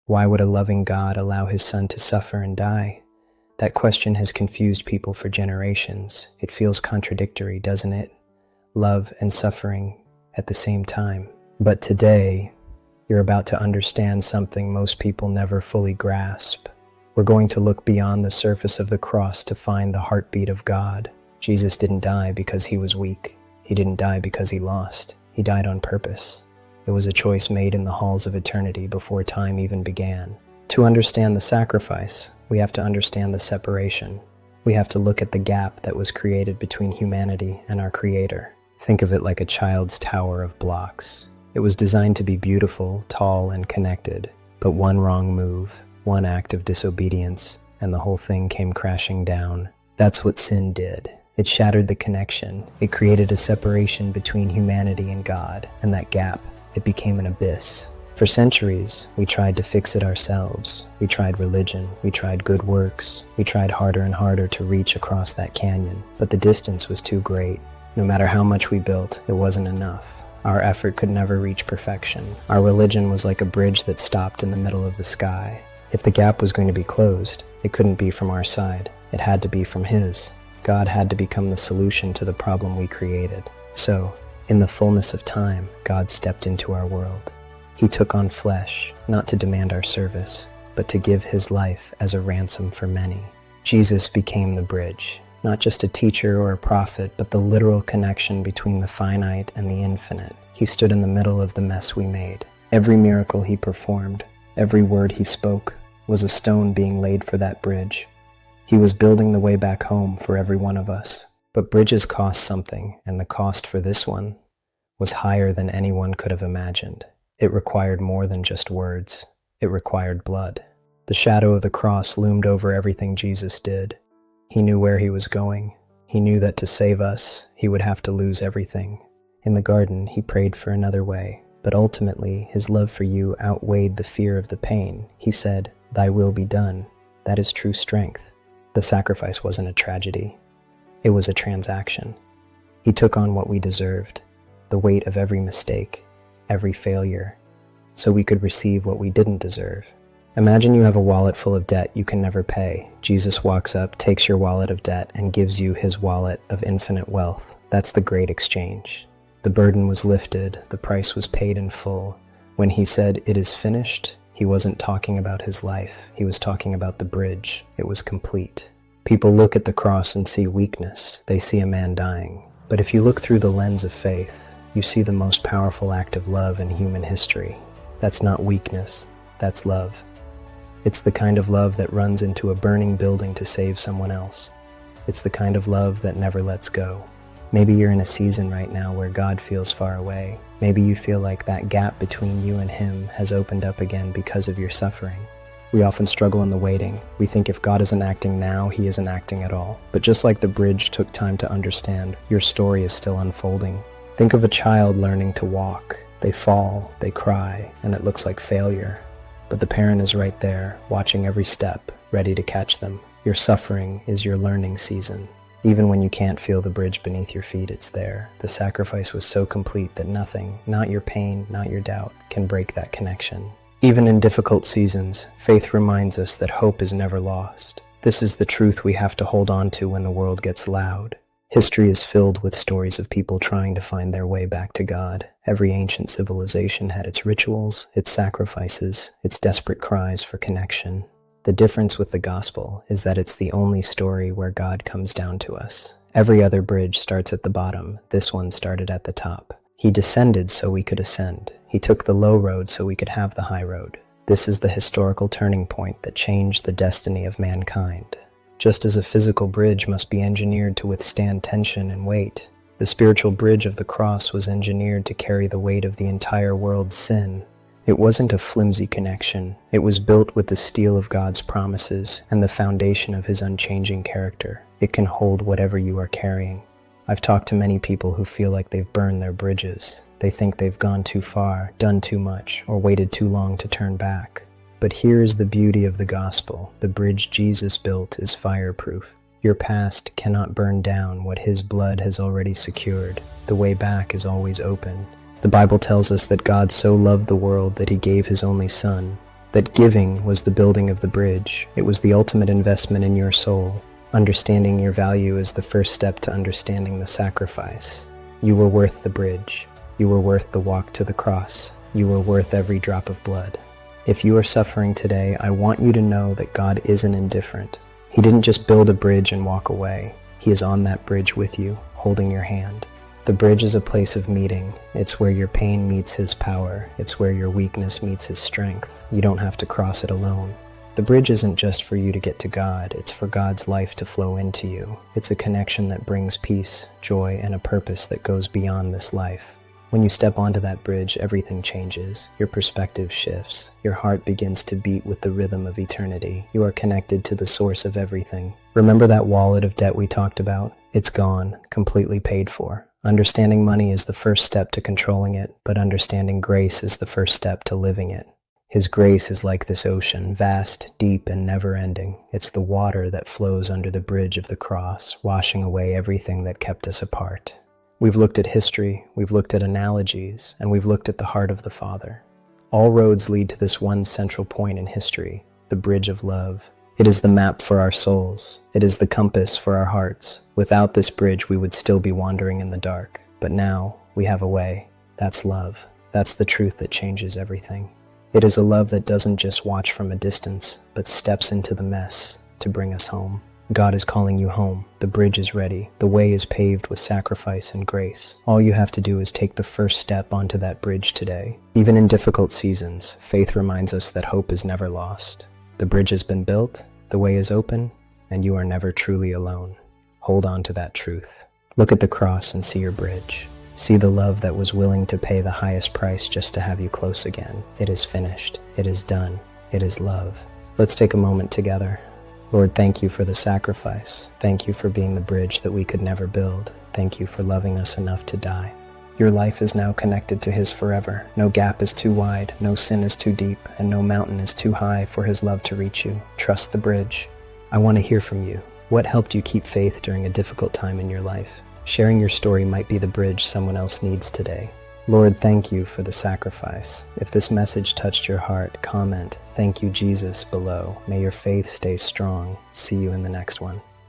Why would a loving God allow his son to suffer and die? That question has confused people for generations. It feels contradictory, doesn't it? Love and suffering at the same time. But today, you're about to understand something most people never fully grasp. We're going to look beyond the surface of the cross to find the heartbeat of God. Jesus didn't die because he was weak. He didn't die because he lost. He died on purpose. It was a choice made in the halls of eternity before time even began. To understand the sacrifice, we have to understand the separation. We have to look at the gap that was created between humanity and our Creator. Think of it like a child's tower of blocks. It was designed to be beautiful, tall, and connected, but one wrong move, one act of disobedience, and the whole thing came crashing down. That's what sin did. It shattered the connection. It created a separation between humanity and God, and that gap, it became an abyss. For centuries, we tried to fix it ourselves. We tried religion, we tried good works, we tried harder and harder to reach across that canyon, but the distance was too great. No matter how much we built, it wasn't enough. Our effort could never reach perfection. Our religion was like a bridge that stopped in the middle of the sky. If the gap was going to be closed, it couldn't be from our side. It had to be from His. God had to become the solution to the problem we created. So, in the fullness of time, God stepped into our world. He took on flesh, not to demand our service, but to give His life as a ransom for many. Jesus became the bridge, not just a teacher or a prophet, but the literal connection between the finite and the infinite. He stood in the middle of the mess we made. Every miracle He performed, every word He spoke, was a stone being laid for that bridge. He was building the way back home for every one of us. But bridges cost something, and the cost for this one was higher than anyone could have imagined. It required more than just words. It required blood. The shadow of the cross loomed over everything Jesus did. He knew where He was going. He knew that to save us, He would have to lose everything. In the garden, He prayed for another way, but ultimately, His love for you outweighed the fear of the pain. He said, "Thy will be done." That is true strength. The sacrifice wasn't a tragedy. It was a transaction. He took on what we deserved, the weight of every mistake, every failure, so we could receive what we didn't deserve. Imagine you have a wallet full of debt you can never pay. Jesus walks up, takes your wallet of debt, and gives you His wallet of infinite wealth. That's the great exchange. The burden was lifted, the price was paid in full. When He said, "It is finished," He wasn't talking about His life. He was talking about the bridge. It was complete. People look at the cross and see weakness. They see a man dying. But if you look through the lens of faith, you see the most powerful act of love in human history. That's not weakness. That's love. It's the kind of love that runs into a burning building to save someone else. It's the kind of love that never lets go. Maybe you're in a season right now where God feels far away. Maybe you feel like that gap between you and Him has opened up again because of your suffering. We often struggle in the waiting. We think if God isn't acting now, He isn't acting at all. But just like the bridge took time to understand, your story is still unfolding. Think of a child learning to walk. They fall, they cry, and it looks like failure. But the parent is right there, watching every step, ready to catch them. Your suffering is your learning season. Even when you can't feel the bridge beneath your feet, it's there. The sacrifice was so complete that nothing, not your pain, not your doubt, can break that connection. Even in difficult seasons, faith reminds us that hope is never lost. This is the truth we have to hold on to when the world gets loud. History is filled with stories of people trying to find their way back to God. Every ancient civilization had its rituals, its sacrifices, its desperate cries for connection. The difference with the gospel is that it's the only story where God comes down to us. Every other bridge starts at the bottom. This one started at the top. He descended so we could ascend. He took the low road so we could have the high road. This is the historical turning point that changed the destiny of mankind. Just as a physical bridge must be engineered to withstand tension and weight, the spiritual bridge of the cross was engineered to carry the weight of the entire world's sin. It wasn't a flimsy connection. It was built with the steel of God's promises and the foundation of His unchanging character. It can hold whatever you are carrying. I've talked to many people who feel like they've burned their bridges. They think they've gone too far, done too much, or waited too long to turn back. But here is the beauty of the gospel. The bridge Jesus built is fireproof. Your past cannot burn down what His blood has already secured. The way back is always open. The Bible tells us that God so loved the world that He gave His only Son. That giving was the building of the bridge. It was the ultimate investment in your soul. Understanding your value is the first step to understanding the sacrifice. You were worth the bridge. You were worth the walk to the cross. You were worth every drop of blood. If you are suffering today, I want you to know that God isn't indifferent. He didn't just build a bridge and walk away. He is on that bridge with you, holding your hand. The bridge is a place of meeting. It's where your pain meets His power. It's where your weakness meets His strength. You don't have to cross it alone. The bridge isn't just for you to get to God. It's for God's life to flow into you. It's a connection that brings peace, joy, and a purpose that goes beyond this life. When you step onto that bridge, everything changes. Your perspective shifts. Your heart begins to beat with the rhythm of eternity. You are connected to the source of everything. Remember that wallet of debt we talked about? It's gone, completely paid for. Understanding money is the first step to controlling it, but understanding grace is the first step to living it. His grace is like this ocean, vast, deep, and never-ending. It's the water that flows under the bridge of the cross, washing away everything that kept us apart. We've looked at history, we've looked at analogies, and we've looked at the heart of the Father. All roads lead to this one central point in history, the bridge of love. It is the map for our souls. It is the compass for our hearts. Without this bridge, we would still be wandering in the dark. But now, we have a way. That's love. That's the truth that changes everything. It is a love that doesn't just watch from a distance, but steps into the mess to bring us home. God is calling you home. The bridge is ready. The way is paved with sacrifice and grace. All you have to do is take the first step onto that bridge today. Even in difficult seasons, faith reminds us that hope is never lost. The bridge has been built, the way is open, and you are never truly alone. Hold on to that truth. Look at the cross and see your bridge. See the love that was willing to pay the highest price just to have you close again. It is finished. It is done. It is love. Let's take a moment together. Lord, thank you for the sacrifice. Thank you for being the bridge that we could never build. Thank you for loving us enough to die. Your life is now connected to His forever. No gap is too wide, no sin is too deep, and no mountain is too high for His love to reach you. Trust the bridge. I want to hear from you. What helped you keep faith during a difficult time in your life? Sharing your story might be the bridge someone else needs today. Lord, thank you for the sacrifice. If this message touched your heart, comment, "Thank you, Jesus," below. May your faith stay strong. See you in the next one.